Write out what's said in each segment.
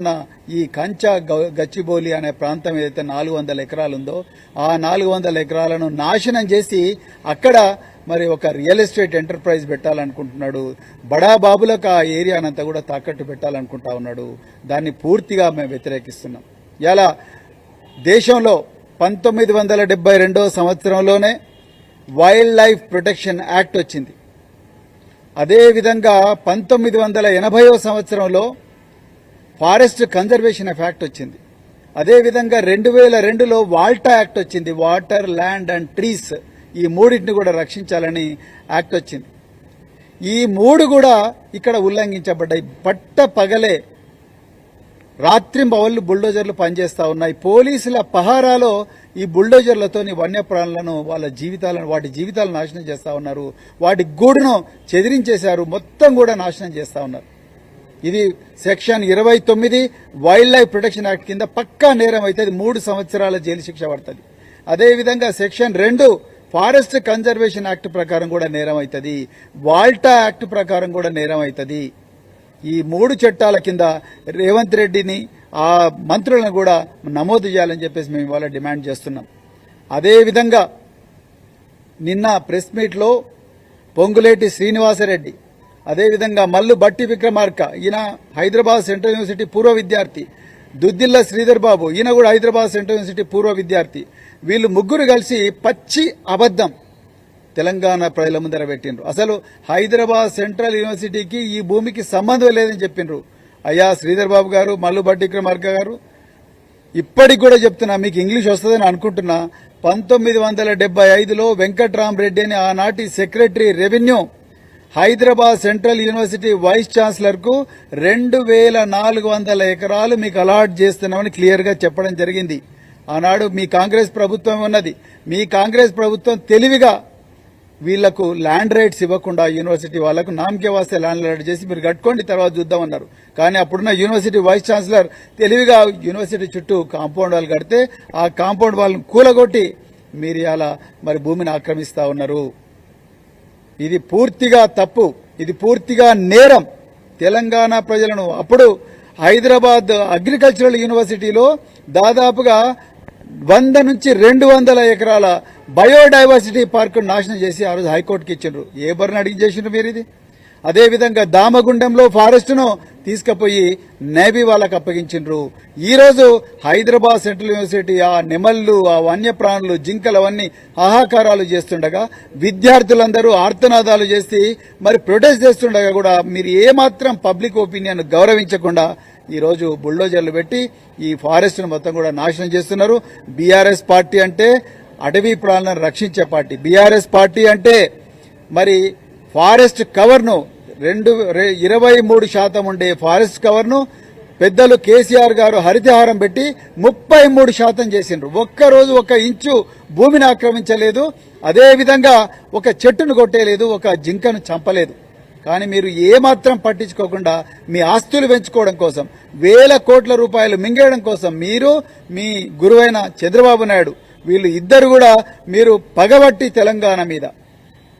ఈ కంచా గచ్చిబౌలి అనే ప్రాంతం ఏదైతే 400 ఎకరాలు ఉందో ఆ 400 ఎకరాలను నాశనం చేసి అక్కడ మరి ఒక రియల్ ఎస్టేట్ ఎంటర్ప్రైజ్ పెట్టాలనుకుంటున్నాడు. బడా బాబులకు ఆ ఏరియానంతా కూడా తాకట్టు పెట్టాలనుకుంటా ఉన్నాడు. దాన్ని పూర్తిగా మేము వ్యతిరేకిస్తున్నాం. ఇలా దేశంలో 1972 సంవత్సరంలోనే వైల్డ్ లైఫ్ ప్రొటెక్షన్ యాక్ట్ వచ్చింది. అదేవిధంగా 1980 సంవత్సరంలో ఫారెస్ట్ కన్జర్వేషన్ యాక్ట్ వచ్చింది. అదేవిధంగా 2002లో వాల్టా యాక్ట్ వచ్చింది. వాటర్, ల్యాండ్ అండ్ ట్రీస్ ఈ మూడింటిని కూడా రక్షించాలని యాక్ట్ వచ్చింది. ఈ మూడు కూడా ఇక్కడ ఉల్లంఘించబడ్డాయి. పట్ట పగలే రాత్రింబవళ్లు బుల్డోజర్లు పనిచేస్తా ఉన్నాయి. పోలీసుల పహారాలో ఈ బుల్డోజర్లతోని వన్యప్రాణులను వాటి జీవితాలను నాశనం చేస్తా ఉన్నారు. వాటి గూడును చెదిరించేశారు. మొత్తం కూడా నాశనం చేస్తా ఉన్నారు. ఇది section 29 wild life protection act కింద పక్కా నేరం అయితే 3 సంవత్సరాల జైలు శిక్ష పడుతుంది. అదేవిధంగా సెక్షన్ 2 ఫారెస్ట్ కన్జర్వేషన్ యాక్ట్ ప్రకారం కూడా నేరం అవుతుంది. వాల్టా యాక్ట్ ప్రకారం కూడా నేరం అవుతుంది. ఈ 3 చట్టాల కింద రేవంత్ రెడ్డిని ఆ మంత్రులను కూడా నమోదు చేయాలని చెప్పేసి మేము ఇవాళ డిమాండ్ చేస్తున్నాం. అదేవిధంగా నిన్న ప్రెస్ మీట్లో పొంగులేటి శ్రీనివాసరెడ్డి, అదేవిధంగా మల్లు బట్టి విక్రమార్క, ఈయన హైదరాబాద్ సెంట్రల్ యూనివర్సిటీ పూర్వ విద్యార్థి, దుద్దిల్ల శ్రీధర్ బాబు, ఈయన కూడా హైదరాబాద్ సెంట్రల్ యూనివర్సిటీ పూర్వ విద్యార్థి, వీళ్ళు ముగ్గురు కలిసి పచ్చి అబద్దం తెలంగాణ ప్రజల ముందర పెట్టిండ్రు. అసలు హైదరాబాద్ సెంట్రల్ యూనివర్సిటీకి ఈ భూమికి సంబంధం లేదని చెప్పిండ్రు. అయ్యా శ్రీధర్ బాబు గారు, మల్లు బట్టి విక్రమార్క గారు, ఇప్పటికి కూడా చెప్తున్నా, మీకు ఇంగ్లీష్ వస్తుందని అనుకుంటున్నా. 1975లో వెంకట్రామరెడ్డి అని ఆనాటి secretary revenue Hyderabad central university vice chancellor కు 2400 ఎకరాలు మీకు అలాట్ చేస్తున్నామని క్లియర్ గా చెప్పడం జరిగింది. ఆనాడు మీ కాంగ్రెస్ ప్రభుత్వం ఉన్నది. మీ కాంగ్రెస్ ప్రభుత్వం తెలివిగా వీళ్లకు ల్యాండ్ రైట్స్ ఇవ్వకుండా యూనివర్సిటీ వాళ్లకు నామకే వాస్తే ల్యాండ్ రైట్ చేసి మీరు కట్టుకోండి తర్వాత చూద్దామన్నారు. కానీ అప్పుడున్న యూనివర్సిటీ వైస్ ఛాన్సలర్ తెలివిగా యూనివర్సిటీ చుట్టూ కాంపౌండ్ వాల్ కడితే ఆ కాంపౌండ్ వాళ్ళను కూలగొట్టి మీరు ఇలా మరి భూమిని ఆక్రమిస్తా ఉన్నారు. ఇది పూర్తిగా తప్పు. ఇది పూర్తిగా నేరం. తెలంగాణ ప్రజలను అప్పుడు హైదరాబాద్ అగ్రికల్చరల్ యూనివర్సిటీలో దాదాపుగా 100 నుంచి 200 ఎకరాల బయోడైవర్సిటీ పార్కు నాశనం చేసి ఆ రోజు హైకోర్టుకి ఇచ్చిండ్రు. ఏ బరిని అడిగి చేసిండ్రు మీరు ఇది? అదేవిధంగా దామగుండంలో ఫారెస్ట్ను తీసుకుపోయి నేవీ వాళ్ళకు అప్పగించిండ్రు. ఈ రోజు హైదరాబాద్ సెంట్రల్ యూనివర్సిటీ ఆ నెమళ్లు, ఆ వన్యప్రాణులు, జింకలు అవన్నీ హాహాకారాలు చేస్తుండగా విద్యార్థులందరూ ఆర్తనాదాలు చేసి మరి ప్రొటెస్ట్ చేస్తుండగా కూడా మీరు ఏమాత్రం పబ్లిక్ ఒపీనియన్ గౌరవించకుండా ఈ రోజు బుల్డోజర్లు పెట్టి ఈ ఫారెస్ట్ ను మొత్తం కూడా నాశనం చేస్తున్నారు. బీఆర్ఎస్ పార్టీ అంటే అటవీ ప్రాణులను రక్షించే పార్టీ. బీఆర్ఎస్ పార్టీ అంటే మరి ఫారెస్ట్ కవర్ ను 23% ఉండే ఫారెస్ట్ కవర్ ను పెద్దలు కేసీఆర్ గారు హరితహారం పెట్టి 33% చేసిండ్రు. ఒక్కరోజు 1 ఇంచు భూమిని ఆక్రమించలేదు. అదేవిధంగా ఒక చెట్టును కొట్టేయలేదు, ఒక జింకను చంపలేదు. కానీ మీరు ఏమాత్రం పట్టించుకోకుండా మీ ఆస్తులు పెంచుకోవడం కోసం, వేల కోట్ల రూపాయలు మింగేయడం కోసం మీరు, మీ గురువైన చంద్రబాబు నాయుడు, వీళ్ళు ఇద్దరు కూడా మీరు పగబట్టి తెలంగాణ మీద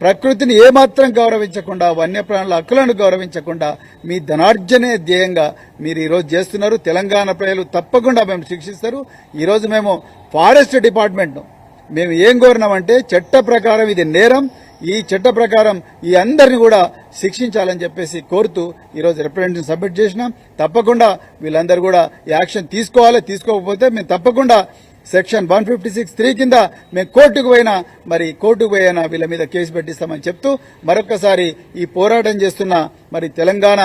ప్రకృతిని ఏమాత్రం గౌరవించకుండా, వన్యప్రాణుల హక్కులను గౌరవించకుండా మీ ధనార్జనే ధ్యేయంగా మీరు ఈరోజు చేస్తున్నారు. తెలంగాణ ప్రజలు తప్పకుండా మేము శిక్షిస్తారు. ఈరోజు మేము ఫారెస్ట్ డిపార్ట్మెంట్ను మేము ఏం కోరినామంటే చట్ట ప్రకారం ఇది నేరం, ఈ చట్ట ప్రకారం ఈ అందరిని కూడా శిక్షించాలని చెప్పేసి కోరుతూ ఈరోజు రిప్రజెంటేషన్ సబ్మిట్ చేసినాం. తప్పకుండా వీళ్ళందరూ కూడా యాక్షన్ తీసుకోవాలి. తీసుకోకపోతే మేము తప్పకుండా సెక్షన్ 156(3) కింద మేము కోర్టుకు పోయినా వీళ్ళ మీద కేసు పెట్టిస్తామని చెప్తూ మరొకసారి ఈ పోరాటం చేస్తున్న మరి తెలంగాణ,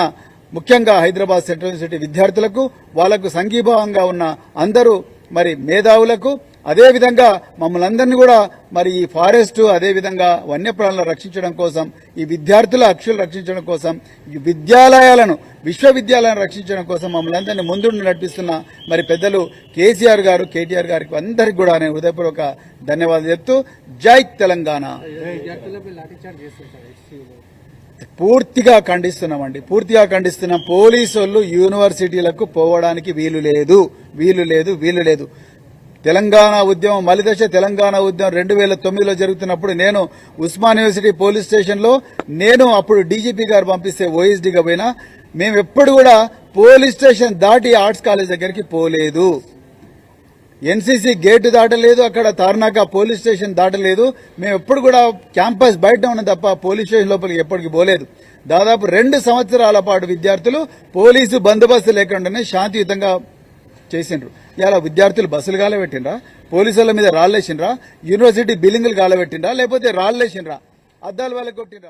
ముఖ్యంగా హైదరాబాద్ సెంట్రల్ యూనివర్సిటీ విద్యార్థులకు, వాళ్లకు సంఘీభావంగా ఉన్న అందరూ మరి మేధావులకు, అదేవిధంగా మమ్మల్ని అందరినీ కూడా మరి ఈ ఫారెస్ట్, అదేవిధంగా వన్యప్రాణులను రక్షించడం కోసం, ఈ విద్యార్థుల హక్కులు రక్షించడం కోసం, ఈ విశ్వవిద్యాలయాలను రక్షించడం కోసం మమ్మల్ని అందరినీ ముందుండి నడిపిస్తున్న మరి పెద్దలు కేసీఆర్ గారు, కేటీఆర్ గారికి అందరికి కూడా నేను హృదయపూర్వక ధన్యవాదాలు చెప్తూ జై తెలంగాణ. పూర్తిగా ఖండిస్తున్నామండి, పూర్తిగా ఖండిస్తున్నాం. పోలీసు వాళ్ళు యూనివర్సిటీలకు పోవడానికి వీలు లేదు. తెలంగాణ ఉద్యమం మలిదశ తెలంగాణ ఉద్యమం 2009లో జరుగుతున్నప్పుడు నేను ఉస్మాన్ యూనివర్సిటీ పోలీస్ స్టేషన్లో అప్పుడు డీజీపీ గారు పంపిస్తే ఓఎస్డీగా పోయినా మేము ఎప్పుడు కూడా పోలీస్ స్టేషన్ దాటి ఆర్ట్స్ కాలేజ్ దగ్గరికి పోలేదు. ఎన్సీసీ గేటు దాటలేదు, అక్కడ తార్నాక పోలీస్ స్టేషన్ దాటలేదు. మేము ఎప్పుడు కూడా క్యాంపస్ బయట ఉన్న తప్ప పోలీస్ స్టేషన్ లోపలికి ఎప్పటికి పోలేదు. దాదాపు 2 సంవత్సరాల పాటు విద్యార్థులు పోలీసు బందోబస్తు లేకుండానే శాంతియుతంగా చేసిండ్రు. ఇలా విద్యార్థులు బస్సులు గాలబెట్టిండ్రా, పోలీసుల మీద రాళ్లేసిండ్రా, యూనివర్సిటీ బిల్డింగులు గాలబెట్టిండ్రా, లేకపోతే రాళ్లేసిండ్రా, అద్దాలు వాళ్ళకి కొట్టిండ్రా?